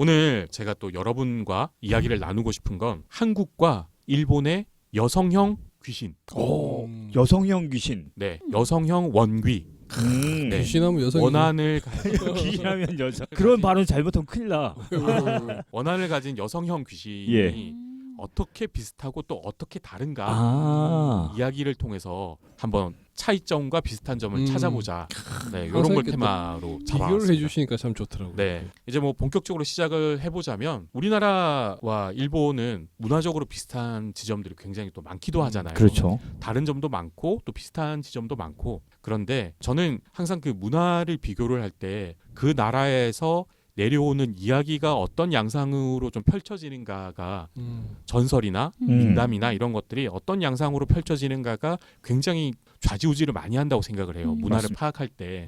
오늘 제가 또 여러분과 이야기를 나누고 싶은 건 한국과 일본의 여성형 귀신. 여성형 귀신. 네, 여성형 원귀. 네. 귀신하면 여성이 원한을 귀신하면 여성. 그런 발언 잘못하면 큰일 나. 원한을 가진 여성형 귀신이 예. 어떻게 비슷하고 또 어떻게 다른가 이야기를 통해서 한번 차이점과 비슷한 점을 찾아보자. 네, 이런 걸 테마로 비교를 잡아왔습니다. 해주시니까 참 좋더라고요. 네, 이제 뭐 본격적으로 시작을 해보자면 우리나라와 일본은 문화적으로 비슷한 지점들이 굉장히 또 많기도 하잖아요. 그렇죠. 다른 점도 많고 또 비슷한 지점도 많고. 그런데 저는 항상 그 문화를 비교를 할 때 그 나라에서 내려오는 이야기가 어떤 양상으로 좀 펼쳐지는가가 전설이나 민담이나 이런 것들이 어떤 양상으로 펼쳐지는가가 굉장히 좌지우지를 많이 한다고 생각을 해요. 문화를 맞습니다. 파악할 때.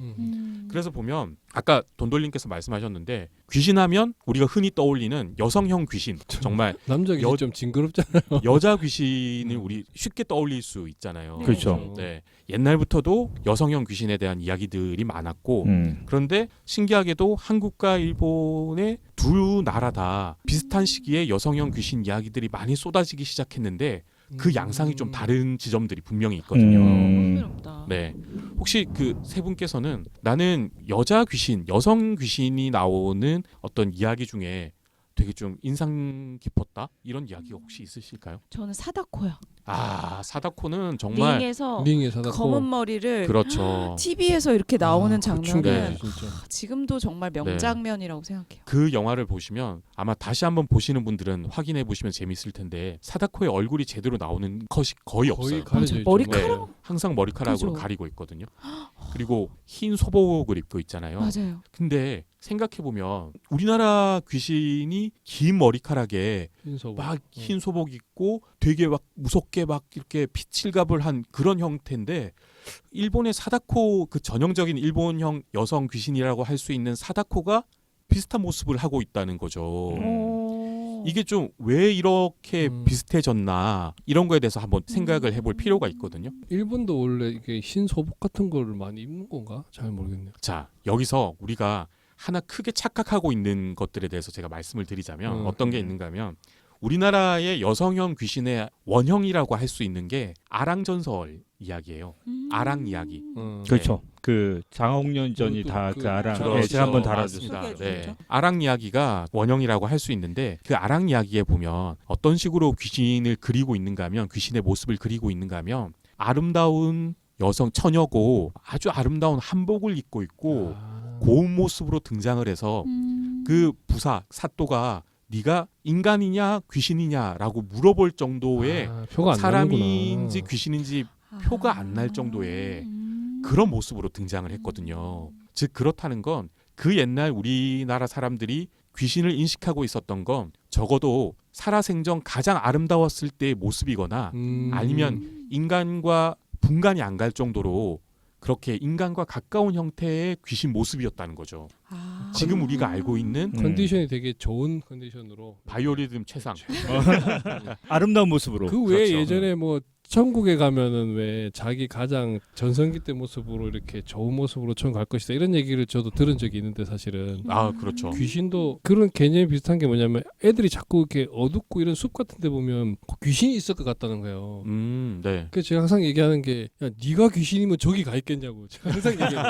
그래서 보면 아까 돈돌님께서 말씀하셨는데 귀신하면 우리가 흔히 떠올리는 여성형 귀신, 정말 남자 귀신 좀 징그럽잖아요. 여자 귀신을 우리 쉽게 떠올릴 수 있잖아요. 네. 그렇죠. 네, 옛날부터도 여성형 귀신에 대한 이야기들이 많았고 그런데 신기하게도 한국과 일본의 두 나라 다 비슷한 시기에 여성형 귀신 이야기들이 많이 쏟아지기 시작했는데 그 양상이 좀 다른 지점들이 분명히 있거든요. 흥미롭다. 네, 혹시 그 세 분께서는 나는 여자 귀신, 여성 귀신이 나오는 어떤 이야기 중에 되게 좀 인상 깊었다 이런 이야기가 혹시 있으실까요? 저는 사다코요. 아, 사다코는 정말 링에서 링에 사다코. 검은 머리를 그렇죠. TV에서 이렇게 나오는 장면은 네. 진짜. 지금도 정말 명장면이라고 생각해요. 그 영화를 보시면 아마 다시 한번 보시는 분들은 확인해 보시면 재밌을 텐데 사다코의 얼굴이 제대로 나오는 컷이 거의 없어요. 가려져 있죠. 머리카락 네, 항상 머리카락으로 그죠. 가리고 있거든요. 그리고 흰 소복을 입고 있잖아요. 맞아요. 근데 생각해 보면 우리나라 귀신이 긴 머리카락에 흰소복. 막 흰 소복 입고 되게 막 무섭게 막 이렇게 피칠갑을 한 그런 형태인데 일본의 사다코, 그 전형적인 일본형 여성 귀신이라고 할 수 있는 사다코가 비슷한 모습을 하고 있다는 거죠. 오. 이게 좀 왜 이렇게 비슷해졌나 이런 거에 대해서 한번 생각을 해볼 필요가 있거든요. 일본도 원래 이게 흰 소복 같은 거를 많이 입는 건가? 잘 모르겠네요. 자, 여기서 우리가 하나 크게 착각하고 있는 것들에 대해서 제가 말씀을 드리자면 어떤 게 있는가 하면 우리나라의 여성형 귀신의 원형이라고 할 수 있는 게 아랑전설 이야기예요. 아랑 이야기. 그렇죠. 그 장옥년전이 그것도 다 그 아랑. 그렇죠. 네, 제가 한번 맞습니다. 달아줬어요. 네. 아랑 이야기가 원형이라고 할 수 있는데 그 아랑 이야기에 보면 어떤 식으로 귀신을 그리고 있는가 하면 귀신의 모습을 그리고 있는가 하면 아름다운 여성 처녀고 아주 아름다운 한복을 입고 있고 고운 모습으로 등장을 해서 그 부사 사또가 네가 인간이냐 귀신이냐라고 물어볼 정도의 표가 안 사람인지 나는구나. 귀신인지 표가 안 날 정도의 그런 모습으로 등장을 했거든요. 즉 그렇다는 건 그 옛날 우리나라 사람들이 귀신을 인식하고 있었던 건 적어도 살아생전 가장 아름다웠을 때의 모습이거나 아니면 인간과 분간이 안 갈 정도로 그렇게 인간과 가까운 형태의 귀신 모습이었다는 거죠. 지금 우리가 알고 있는 컨디션이 되게 좋은 컨디션으로 바이오리듬 최상. 아름다운 모습으로. 그 외에 그렇죠. 예전에 뭐 천국에 가면은 왜 자기 가장 전성기 때 모습으로 이렇게 좋은 모습으로 처음 갈 것이다 이런 얘기를 저도 들은 적이 있는데 사실은 아, 그렇죠. 귀신도 그런 개념이 비슷한 게 뭐냐면 애들이 자꾸 이렇게 어둡고 이런 숲 같은 데 보면 귀신이 있을 것 같다는 거예요. 네. 그래서 제가 항상 얘기하는 게 야, 네가 귀신이면 저기 가 있겠냐고 제가 항상 얘기해요.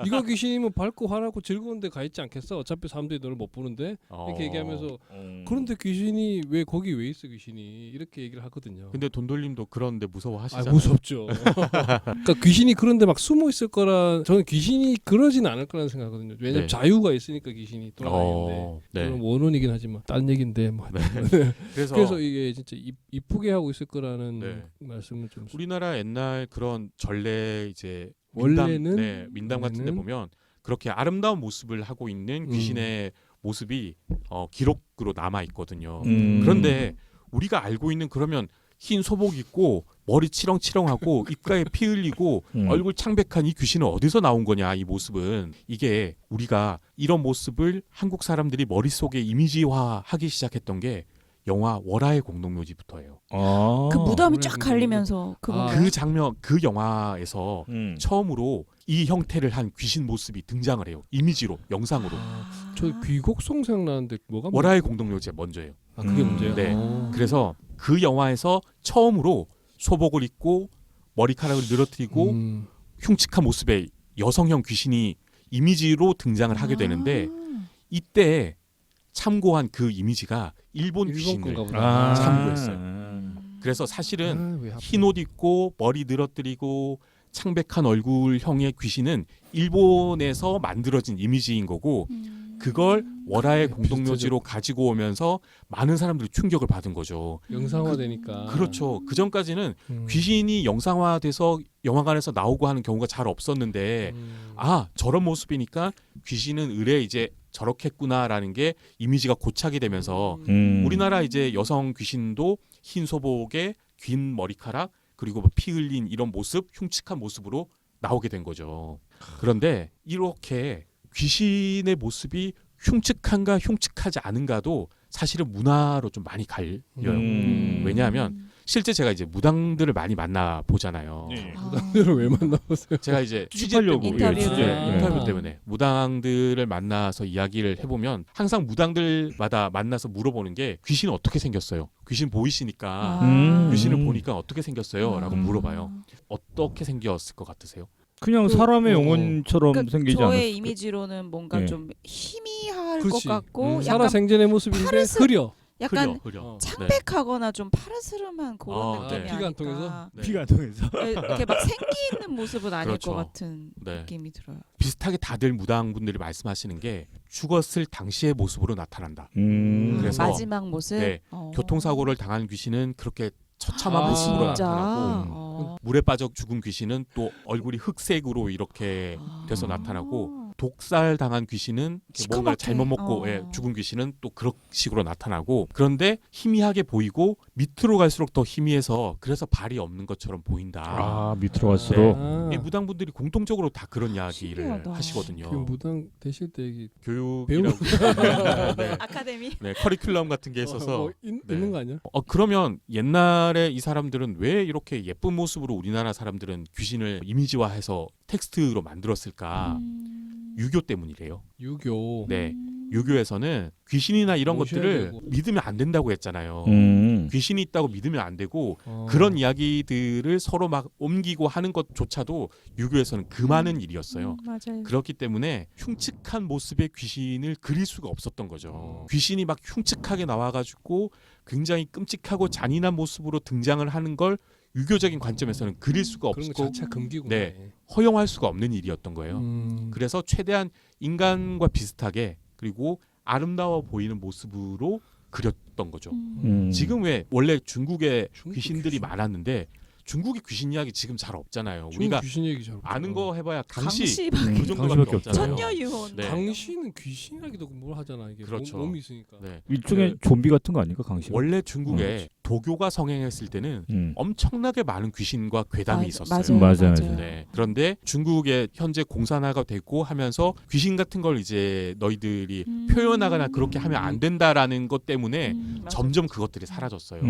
네가 귀신이면 밝고 환하고 즐거운 데 가 있지 않겠어? 어차피 사람들이 너를 못 보는데 이렇게 얘기하면서 그런데 귀신이 왜 거기 왜 있어 귀신이 이렇게 얘기를 하거든요. 근데 돈돌림도 그런데 무서워하시잖아요. 무섭죠. 그러니까 귀신이 그런데 막 숨어 있을 거라 저는 귀신이 그러진 않을 거라는 생각하거든요. 왜냐면 네. 자유가 있으니까 귀신이 돌아다니는데 네. 그건 원혼이긴 하지만 딴 얘긴데 뭐. 그래서 이게 진짜 이쁘게 하고 있을 거라는 네. 말씀을 좀 우리나라 옛날 그런 전래 이제 원래는 민담 같은데 보면 그렇게 아름다운 모습을 하고 있는 귀신의 모습이 기록으로 남아 있거든요. 그런데 우리가 알고 있는 그러면 흰 소복 입고 머리 치렁치렁하고 입가에 피 흘리고 얼굴 창백한 이 귀신은 어디서 나온 거냐 이 모습은 이게 우리가 이런 모습을 한국 사람들이 머릿속에 이미지화하기 시작했던 게 영화 월화의 공동묘지부터예요. 그 무덤이 쫙 그래, 갈리면서 그거. 아. 그 장면, 그 영화에서 음. 처음으로 이 형태를 한 귀신 모습이 등장을 해요. 이미지로, 영상으로. 저 귀곡송 생각나는데 뭐가 월화의 공동묘지가 먼저예요. 아 그게 문제예요. 네. 어. 그래서 그 영화에서 처음으로 소복을 입고 머리카락을 늘어뜨리고 흉측한 모습의 여성형 귀신이 이미지로 등장을 하게 되는데 이때 참고한 그 이미지가 일본 일본 귀신을 건가 보다. 참고했어요. 그래서 사실은 왜 하필. 흰 옷 입고 머리 늘어뜨리고 창백한 얼굴형의 귀신은 일본에서 만들어진 이미지인 거고 그걸 월화의 그래, 공동묘지로 가지고 오면서 많은 사람들이 충격을 받은 거죠. 영상화되니까. 그렇죠. 그 전까지는 음. 귀신이 영상화돼서 영화관에서 나오고 하는 경우가 잘 없었는데 아 저런 모습이니까 귀신은 의뢰 이제 저렇겠구나라는 게 이미지가 고착이 되면서 우리나라 이제 여성 귀신도 흰 소복에 긴 머리카락 그리고 뭐 피 흘린 이런 모습 흉측한 모습으로 나오게 된 거죠. 그런데 이렇게 귀신의 모습이 흉측한가 흉측하지 않은가도 사실은 문화로 좀 많이 갈려요. 왜냐하면 실제 제가 이제 무당들을 많이 만나 보잖아요. 네. 무당들을 왜 만나보세요? 제가 이제 취재 취재하려고, 때문에 인터뷰를. 취재, 네. 인터뷰 때문에 무당들을 만나서 이야기를 해보면 항상 무당들마다 만나서 물어보는 게 귀신 어떻게 생겼어요? 귀신 보이시니까 귀신을 보니까 어떻게 생겼어요? 라고 물어봐요. 어떻게 생겼을 것 같으세요? 그냥 그- 사람의 어. 영혼처럼 그러니까 생기지 저의 않았을까? 이미지로는 뭔가 네. 좀 희미할 그렇지. 것 같고 약간 살아생전의 모습인데 파르스- 흐려. 약간 흐려. 어. 창백하거나 좀 파르스름한 그런 아, 느낌이 네. 피가 안 아닐까. 통해서? 네. 피가 안 통해서. 이렇게 막 생기 있는 모습은 아닐 그렇죠. 것 같은 네. 느낌이 들어요. 비슷하게 다들 무당분들이 말씀하시는 게 죽었을 당시의 모습으로 나타난다. 그래서 마지막 모습. 네, 교통사고를 당한 귀신은 그렇게 처참한 아, 모습으로 진짜. 나타나고 어. 물에 빠져 죽은 귀신은 또 얼굴이 흑색으로 이렇게 돼서 나타나고 독살 당한 귀신은 이렇게 뭔가를 시커멓게. 잘못 먹고 어. 예, 죽은 귀신은 또 그런 식으로 나타나고 그런데 희미하게 보이고 밑으로 갈수록 더 희미해서 그래서 발이 없는 것처럼 보인다. 아 밑으로 갈수록. 이 무당분들이 공통적으로 다 그런 이야기를 신기하다. 하시거든요. 그 무당 되실 때 얘기 교육이라고 네, 아카데미. 네, 커리큘럼 같은 게 있어서 뭐 네. 있는 거 아니야? 그러면 옛날에 이 사람들은 왜 이렇게 예쁜 모습으로 우리나라 사람들은 귀신을 이미지화해서 텍스트로 만들었을까? 유교 때문이래요. 유교. 네. 유교에서는 귀신이나 이런 모셔야 것들을 되고. 믿으면 안 된다고 했잖아요. 귀신이 있다고 믿으면 안 되고 어. 그런 이야기들을 서로 막 옮기고 하는 것조차도 유교에서는 금하는 일이었어요. 맞아요. 그렇기 때문에 흉측한 모습의 귀신을 그릴 수가 없었던 거죠. 귀신이 막 흉측하게 나와가지고 굉장히 끔찍하고 잔인한 모습으로 등장을 하는 걸 유교적인 관점에서는 그릴 수가 그런 거 없고 자체가 금기구나. 네. 허용할 수가 없는 일이었던 거예요. 음. 그래서 최대한 인간과 비슷하게 그리고 아름다워 보이는 모습으로 그렸던 거죠. 지금 왜 원래 중국에 중국 귀신들이 귀신. 많았는데 중국의 귀신 이야기 지금 잘 없잖아요. 중국 우리가 귀신 얘기 잘 아는 없잖아. 거 해봐야 강시 강시밖에. 그 정도밖에 강시밖에 없잖아요. 천녀유혼. 네. 강시는 귀신이라기도 뭘 하잖아 이게. 그렇죠. 몸이 있으니까. 네. 일종의 좀비 같은 거 아닐까 강시? 원래 중국에 도교가 성행했을 때는 엄청나게 많은 귀신과 괴담이 있었어요. 맞아요. 네. 그런데 중국의 현재 공산화가 되고 하면서 귀신 같은 걸 이제 너희들이 표현하거나 그렇게 하면 안 된다라는 것 때문에 점점 그것들이 사라졌어요.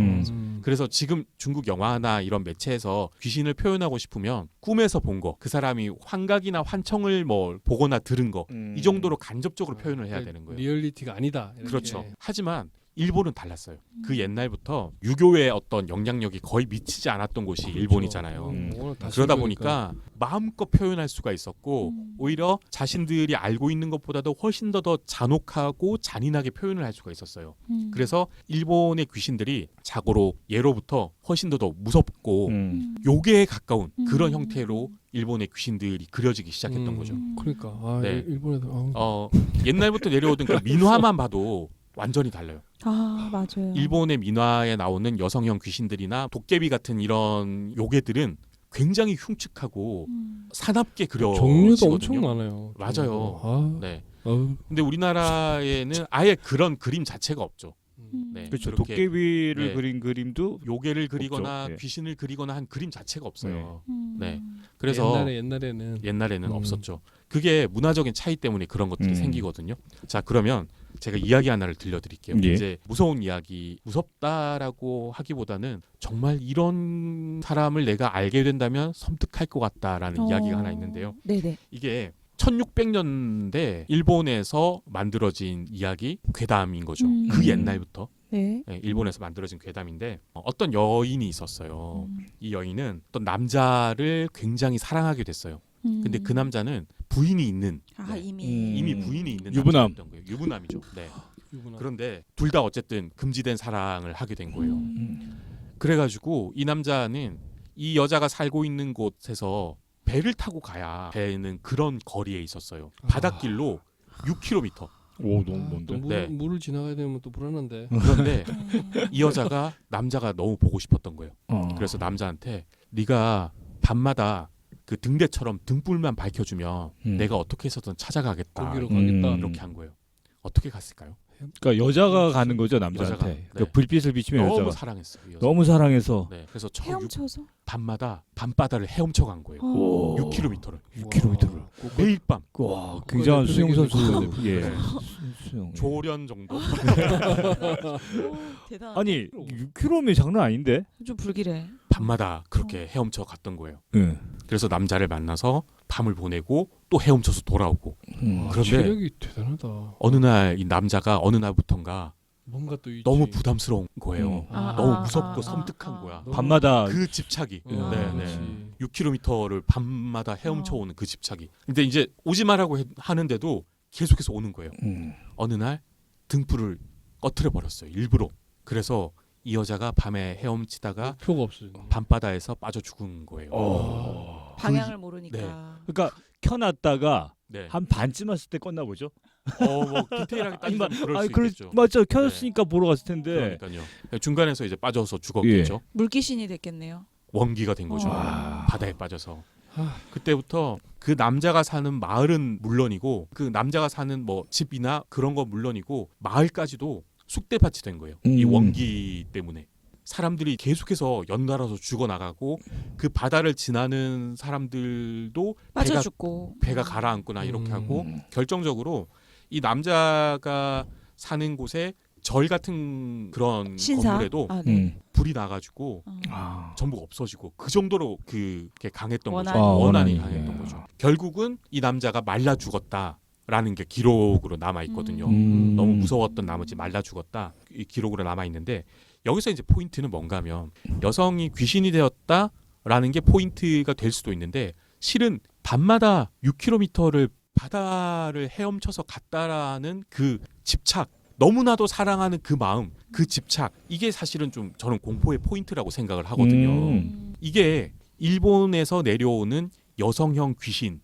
그래서 지금 중국 영화나 이런 매체에서 귀신을 표현하고 싶으면 꿈에서 본 거, 그 사람이 환각이나 환청을 뭐 보거나 들은 거, 이 정도로 간접적으로 표현을 해야 되는 거예요. 리얼리티가 아니다. 이렇게. 그렇죠. 하지만 일본은 달랐어요. 그 옛날부터 유교의 어떤 영향력이 거의 미치지 않았던 곳이 일본이잖아요. 워낙 다 그러다 신기하니까. 보니까 마음껏 표현할 수가 있었고 오히려 자신들이 알고 있는 것보다도 훨씬 더 잔혹하고 잔인하게 표현을 할 수가 있었어요. 그래서 일본의 귀신들이 자고로 예로부터 훨씬 더 무섭고 요괴에 가까운 그런 형태로 일본의 귀신들이 그려지기 시작했던 거죠. 그러니까 아, 네. 일본에도 옛날부터 내려오던 그 민화만 봐도 완전히 달라요. 아 맞아요. 일본의 민화에 나오는 여성형 귀신들이나 도깨비 같은 이런 요괴들은 굉장히 흉측하고 사납게 그려지거든요. 종류도 엄청 많아요. 맞아요. 아, 네. 어우. 근데 우리나라에는 아예 그런 그림 자체가 없죠. 네. 그렇죠. 그렇게 도깨비를 네. 그린 그림도 요괴를 그리거나 없죠. 예. 귀신을 그리거나 한 그림 자체가 없어요. 네. 그래서 옛날에는 옛날에는 없었죠. 그게 문화적인 차이 때문에 그런 것들이 생기거든요. 자, 그러면 제가 이야기 하나를 들려드릴게요. 예. 이제 무서운 이야기, 무섭다라고 하기보다는 정말 이런 사람을 내가 알게 된다면 섬뜩할 것 같다라는 이야기가 하나 있는데요. 네네. 이게 1600년대 일본에서 만들어진 이야기 괴담인 거죠. 그 옛날부터 네. 일본에서 만들어진 괴담인데 어떤 여인이 있었어요. 음. 이 여인은 어떤 남자를 굉장히 사랑하게 됐어요. 근데 그 남자는 부인이 있는 이미 부인이 있는 유부남. 남자였던 거예요. 유부남이죠. 네. 유부남. 그런데 둘 다 어쨌든 금지된 사랑을 하게 된 거예요. 음. 그래가지고 이 남자는 이 여자가 살고 있는 곳에서 배를 타고 가야 되는 그런 거리에 있었어요. 바닷길로 6km. 오 너무 또 먼데. 네. 물을 지나가야 되면 또 불안한데. 그런데 이 여자가 남자가 너무 보고 싶었던 거예요. 그래서 남자한테 네가 밤마다 그 등대처럼 등불만 밝혀주면 내가 어떻게 해서든 찾아가겠다. 거기로 가겠다. 이렇게 한 거예요. 어떻게 갔을까요? 그러니까 여자가 가는 거죠 남자한테. 여자가, 그러니까 네. 불빛을 비치면 너무 여자가 사랑했어요. 이 여자. 너무 사랑해서 네, 그래서 헤엄쳐서. 밤마다 밤바다를 헤엄쳐 간 거예요. 오. 6km를 6km를. 매일 밤 와 굉장한 그거 수영 대표적인 선수. 선수. 예. 네. 수영. 조련 정도. 대단. 아니 6km면 장난 아닌데. 좀 불길해. 밤마다 그렇게 헤엄쳐 갔던 거예요. 예. 그래서 남자를 만나서 밤을 보내고 또 헤엄쳐서 돌아오고. 그런데 체력이 대단하다. 어느 날 이 남자가 어느 날부턴가 뭔가 또 있지. 너무 부담스러운 거예요. 너무 무섭고 섬뜩한 거야. 밤마다 그 집착이. 어, 네, 그렇지. 네. 6km를 밤마다 헤엄쳐 오는 그 집착이. 근데 이제 오지 말라고 하는데도 계속해서 오는 거예요. 어느 날 등불을 꺼트려 버렸어요. 일부러. 그래서 이 여자가 밤에 헤엄치다가 표가 없어. 밤바다에서 빠져 죽은 거예요. 방향을 모르니까. 그러니까 켜놨다가 네. 한 반쯤 왔을 때 껐나 보죠. 뭐 디테일하게 따지면 그럴 수 있겠죠. 맞죠. 켰으니까 보러 갔을 텐데. 그러니까요. 중간에서 이제 빠져서 죽었겠죠. 물귀신이 됐겠네요. 원기가 된 거죠. 와. 바다에 빠져서. 아. 그때부터 그 남자가 사는 마을은 물론이고 그 남자가 사는 뭐 집이나 그런 거 물론이고 마을까지도 쑥대밭이 된 거예요. 이 원기 때문에. 사람들이 계속해서 연달아서 죽어나가고 그 바다를 지나는 사람들도 빠져 죽고. 배가 가라앉거나 이렇게 하고 결정적으로 이 남자가 사는 곳에 절 같은 그런 신사. 건물에도 네. 불이 나가지고 아. 전부 없어지고 그 정도로 그게 강했던 원한이. 거죠. 원한이 원한이. 강했던 거죠. 결국은 이 남자가 말라 죽었다라는 게 기록으로 남아 있거든요. 너무 무서웠던 나머지 말라 죽었다 이 기록으로 남아 있는데 여기서 이제 포인트는 뭔가하면 여성이 귀신이 되었다라는 게 포인트가 될 수도 있는데 실은 밤마다 6km를 바다를 헤엄쳐서 갔다라는 그 집착 너무나도 사랑하는 그 마음 그 집착 이게 사실은 좀 저는 공포의 포인트라고 생각을 하거든요. 이게 일본에서 내려오는 여성형 귀신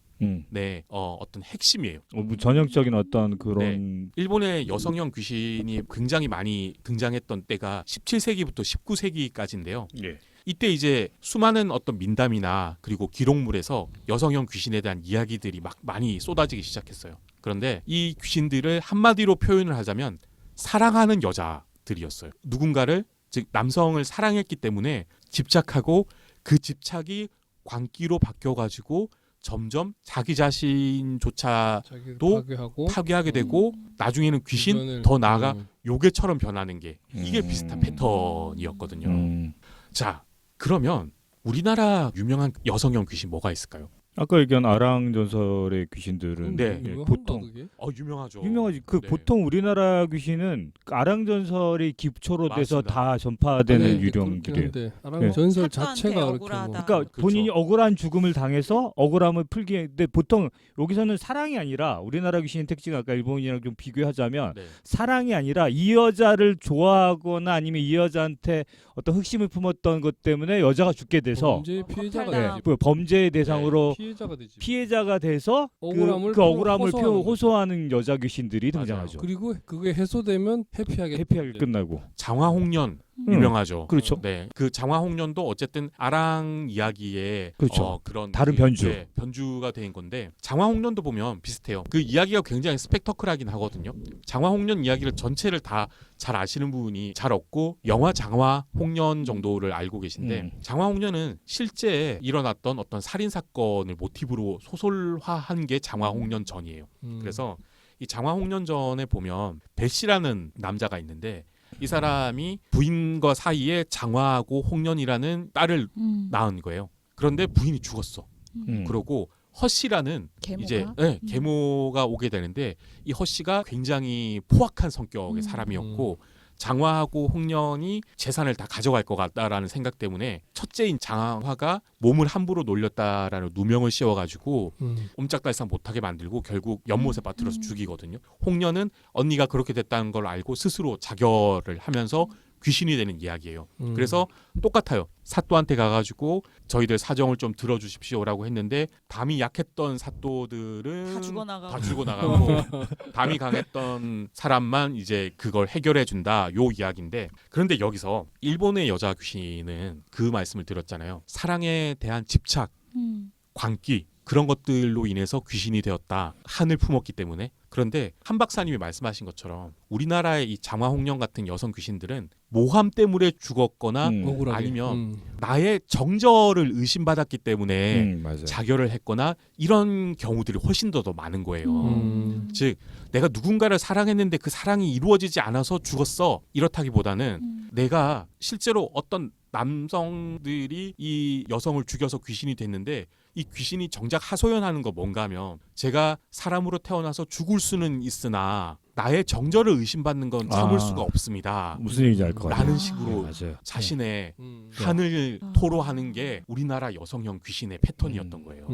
네, 어떤 핵심이에요. 뭐 전형적인 어떤 그런 일본의 여성형 귀신이 굉장히 많이 등장했던 때가 17세기부터 19세기까지인데요. 예. 이때 이제 수많은 어떤 민담이나 그리고 기록물에서 여성형 귀신에 대한 이야기들이 막 많이 쏟아지기 시작했어요. 그런데 이 귀신들을 한마디로 표현을 하자면 사랑하는 여자들이었어요. 누군가를 즉 남성을 사랑했기 때문에 집착하고 그 집착이 광기로 바뀌어가지고 점점 자기 자신조차도 자기를 파괴하고 파괴하게 되고 나중에는 귀신 주변을, 더 나아가 요괴처럼 변하는 게 이게 비슷한 음. 패턴이었거든요. 자 그러면 우리나라 유명한 여성형 귀신 뭐가 있을까요? 아까 얘기한 아랑전설의 귀신들은 네. 예, 유명한가, 보통 그게? 유명하죠. 유명하지. 그 네. 보통 우리나라 귀신은 그 아랑전설이 기초로 돼서 맞습니다. 다 전파되는 네, 유령들이에요. 그렇긴 한데 아랑 네. 전설 사또한테 자체가 그렇게 억울하다. 뭐 그러니까 그쵸. 본인이 억울한 죽음을 당해서 억울함을 풀기. 근데 보통 여기서는 사랑이 아니라 우리나라 귀신의 특징 아까 일본이랑 좀 비교하자면 네. 사랑이 아니라 이 여자를 좋아하거나 아니면 이 여자한테 어떤 흑심을 품었던 것 때문에 여자가 죽게 돼서 범죄의 피해자가 네. 되지. 그 범죄의 대상으로 피해자가 되지. 피해자가 돼서 억울함을 그 억울함을 호소하는 거죠. 호소하는 여자 귀신들이 맞아요. 등장하죠. 그리고 그게 해소되면 해피하게 끝나고. 장화홍련 음. 유명하죠. 그렇죠. 네, 그 장화홍련도 어쨌든 아랑 이야기의 그렇죠. 그런 다른 변주. 네, 변주가 된 건데 장화홍련도 보면 비슷해요. 그 이야기가 굉장히 스펙터클하긴 하거든요. 장화홍련 이야기를 전체를 다 잘 아시는 분이 잘 없고 영화 장화홍련 정도를 알고 계신데 장화홍련은 실제 일어났던 어떤 살인 사건을 모티브로 소설화한 게 장화홍련 전이에요. 그래서 이 장화홍련전에 보면 배씨라는 남자가 있는데 이 사람이 부인과 사이에 장화하고 홍련이라는 딸을 낳은 거예요. 그런데 부인이 죽었어. 그러고 허씨라는 계모가? 이제 계모가 오게 되는데 이 허씨가 굉장히 포악한 성격의 사람이었고 장화하고 홍련이 재산을 다 가져갈 것 같다라는 생각 때문에 첫째인 장화가 몸을 함부로 놀렸다라는 누명을 씌워가지고 옴짝달싹 못하게 만들고 결국 연못에 빠뜨려서 죽이거든요. 홍련은 언니가 그렇게 됐다는 걸 알고 스스로 자결을 하면서 귀신이 되는 이야기예요. 그래서 똑같아요. 사또한테 가가지고 저희들 사정을 좀 들어주십시오라고 했는데 담이 약했던 사또들은 다 죽어나가고. 다 죽어나가고 담이 강했던 사람만 이제 그걸 해결해준다 요 이야기인데, 그런데 여기서 일본의 여자 귀신은 그 말씀을 드렸잖아요. 사랑에 대한 집착, 광기 그런 것들로 인해서 귀신이 되었다. 한을 품었기 때문에. 그런데 한 박사님이 말씀하신 것처럼 우리나라의 이 장화홍련 같은 여성 귀신들은 모함 때문에 죽었거나 억울하게. 아니면 나의 정절을 의심받았기 때문에 맞아요. 자결을 했거나 이런 경우들이 훨씬 더 많은 거예요. 즉 내가 누군가를 사랑했는데 그 사랑이 이루어지지 않아서 죽었어 이렇다기보다는 내가 실제로 어떤 남성들이 이 여성을 죽여서 귀신이 됐는데 이 귀신이 정작 하소연하는 거 뭔가 하면 제가 사람으로 태어나서 죽을 수는 있으나 나의 정절을 의심받는 건 참을 수가 없습니다. 무슨 얘기인지 알 것 같아요. 라는 아. 식으로 맞아요. 자신의 한을 토로하는 게 우리나라 여성형 귀신의 패턴이었던 거예요.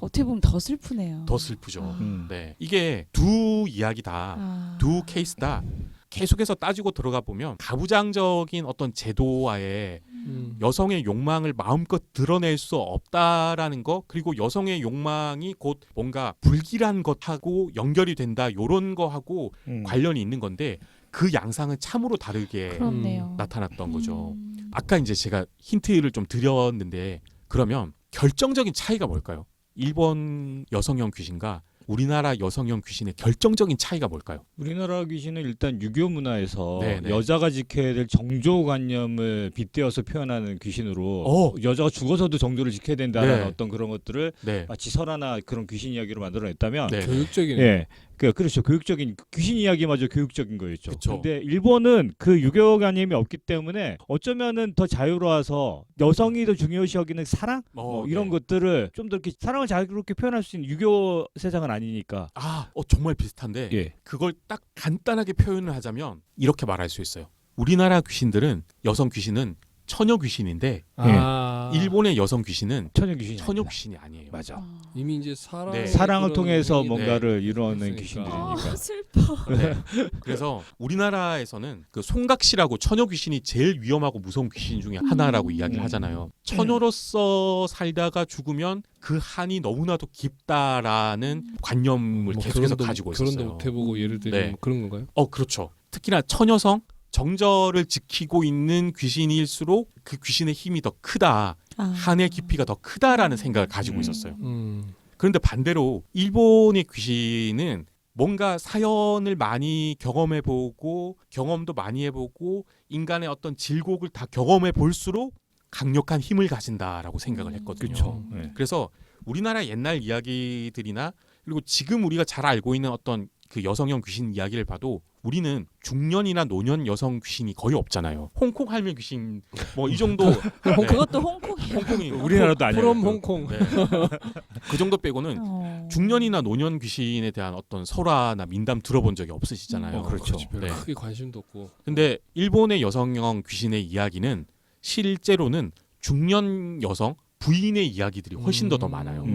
어떻게 보면 더 슬프네요. 더 슬프죠. 음. 네, 이게 두 이야기 다, 두 케이스 다 계속해서 따지고 들어가 보면 가부장적인 어떤 제도와의 여성의 욕망을 마음껏 드러낼 수 없다라는 거, 그리고 여성의 욕망이 곧 뭔가 불길한 것하고 연결이 된다 요런 거하고 관련이 있는 건데 그 양상은 참으로 다르게 그렇네요. 나타났던 거죠. 아까 이제 제가 힌트를 좀 드렸는데 그러면 결정적인 차이가 뭘까요? 일본 여성형 귀신과 우리나라 여성형 귀신의 결정적인 차이가 뭘까요? 우리나라 귀신은 일단 유교 문화에서 네네. 여자가 지켜야 될 정조관념을 빗대어서 표현하는 귀신으로 여자가 죽어서도 정조를 지켜야 된다는 네. 어떤 그런 것들을 네. 마치 설화나 그런 귀신 이야기로 만들어냈다면 네. 교육적이네. 예. 그렇죠. 교육적인 귀신 이야기마저 교육적인 거였죠. 그쵸. 근데 일본은 그 유교관념이 없기 때문에 어쩌면은 더 자유로워서 여성이 더 중요시 여기는 사랑 이런 네. 것들을 좀 더 이렇게 사랑을 자유롭게 표현할 수 있는 유교 세상은 아니니까. 정말 비슷한데 예. 그걸 딱 간단하게 표현을 하자면 이렇게 말할 수 있어요. 우리나라 귀신들은 여성 귀신은 처녀 귀신인데 일본의 여성 귀신은 처녀 귀신이 처녀 아니다. 귀신이 아니에요. 맞아. 이미 이제 사랑 네. 사랑을 통해서 네. 뭔가를 이루어낸 있으니까. 귀신들이니까. 슬퍼. 네. 그래서 우리나라에서는 그 송각시라고 처녀 귀신이 제일 위험하고 무서운 귀신 중에 하나라고 이야기를 하잖아요. 처녀로서 살다가 죽으면 그 한이 너무나도 깊다라는 관념을 계속해서 가지고 있었어요. 결혼도 못 해보고 예를 들면 네. 그런 건가요? 그렇죠. 특히나 처녀성 정절을 지키고 있는 귀신일수록 그 귀신의 힘이 더 크다. 한의 깊이가 더 크다라는 생각을 가지고 있었어요. 그런데 반대로 일본의 귀신은 뭔가 사연을 많이 경험해보고 경험도 많이 해보고 인간의 어떤 질곡을 다 경험해 볼수록 강력한 힘을 가진다라고 생각을 했거든요. 그렇죠. 네. 그래서 우리나라 옛날 이야기들이나 그리고 지금 우리가 잘 알고 있는 어떤 그 여성형 귀신 이야기를 봐도 우리는 중년이나 노년 여성 귀신이 거의 없잖아요. 홍콩 할매 귀신 뭐 이 정도. 네. 그것도 홍콩이에요. 홍콩이 우리나라도 아니에요. 프롬 홍콩. 네. 그 정도 빼고는 중년이나 노년 귀신에 대한 어떤 설화나 민담 들어본 적이 없으시잖아요. 그렇죠. 별로 네. 크게 관심도 없고. 근데 일본의 여성형 귀신의 이야기는 실제로는 중년 여성 부인의 이야기들이 훨씬 더 많아요.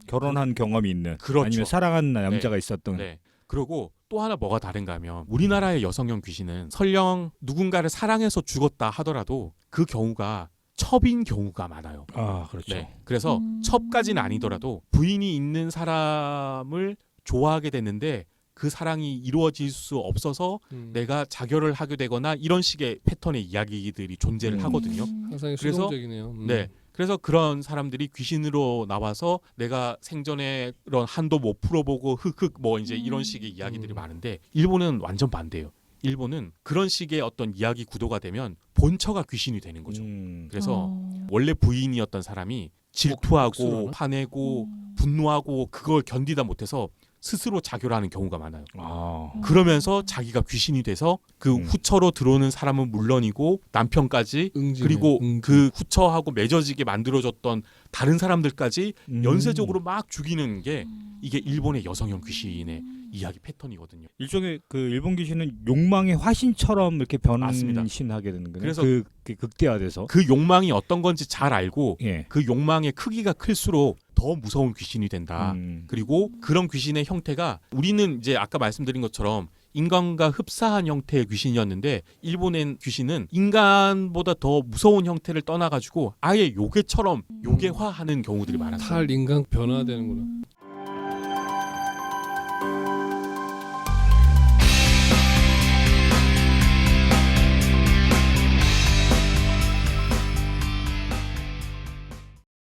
결혼한 경험이 있는 그렇죠. 아니면 사랑한 남자가 있었던. 네. 그리고 또 하나 뭐가 다른가 하면 우리나라의 여성형 귀신은 설령 누군가를 사랑해서 죽었다 하더라도 그 경우가 첩인 경우가 많아요. 그렇죠. 네. 그래서 첩까지는 아니더라도 부인이 있는 사람을 좋아하게 됐는데 그 사랑이 이루어질 수 없어서 내가 자결을 하게 되거나 이런 식의 패턴의 이야기들이 존재를 하거든요. 항상 그래서 수동적이네요. 네. 그래서 그런 사람들이 귀신으로 나와서 내가 생전에 이런 한도 못 풀어보고 흑흑 뭐 이제 이런 식의 이야기들이 많은데 일본은 완전 반대예요. 일본은 그런 식의 어떤 이야기 구도가 되면 본처가 귀신이 되는 거죠. 그래서 원래 부인이었던 사람이 질투하고 복수라나? 화내고 분노하고 그걸 견디다 못해서 스스로 자결을 하는 경우가 많아요. 아. 그러면서 자기가 귀신이 돼서 그 후처로 들어오는 사람은 물론이고 남편까지 그리고 그 후처하고 맺어지게 만들어졌던 다른 사람들까지 연쇄적으로 막 죽이는 게 이게 일본의 여성형 귀신의 이야기 패턴이거든요. 일종의 그 일본 귀신은 욕망의 화신처럼 이렇게 맞습니다. 변신하게 되는 거예요. 그래서 그 극대화돼서. 그 욕망이 어떤 건지 잘 알고 예. 그 욕망의 크기가 클수록 더 무서운 귀신이 된다. 그리고 그런 귀신의 형태가 우리는 이제 아까 말씀드린 것처럼 인간과 흡사한 형태의 귀신이었는데 일본의 귀신은 인간보다 더 무서운 형태를 떠나가지고 아예 요괴처럼 요괴화하는 경우들이 많았어요. 탈 인간 변화되는구나.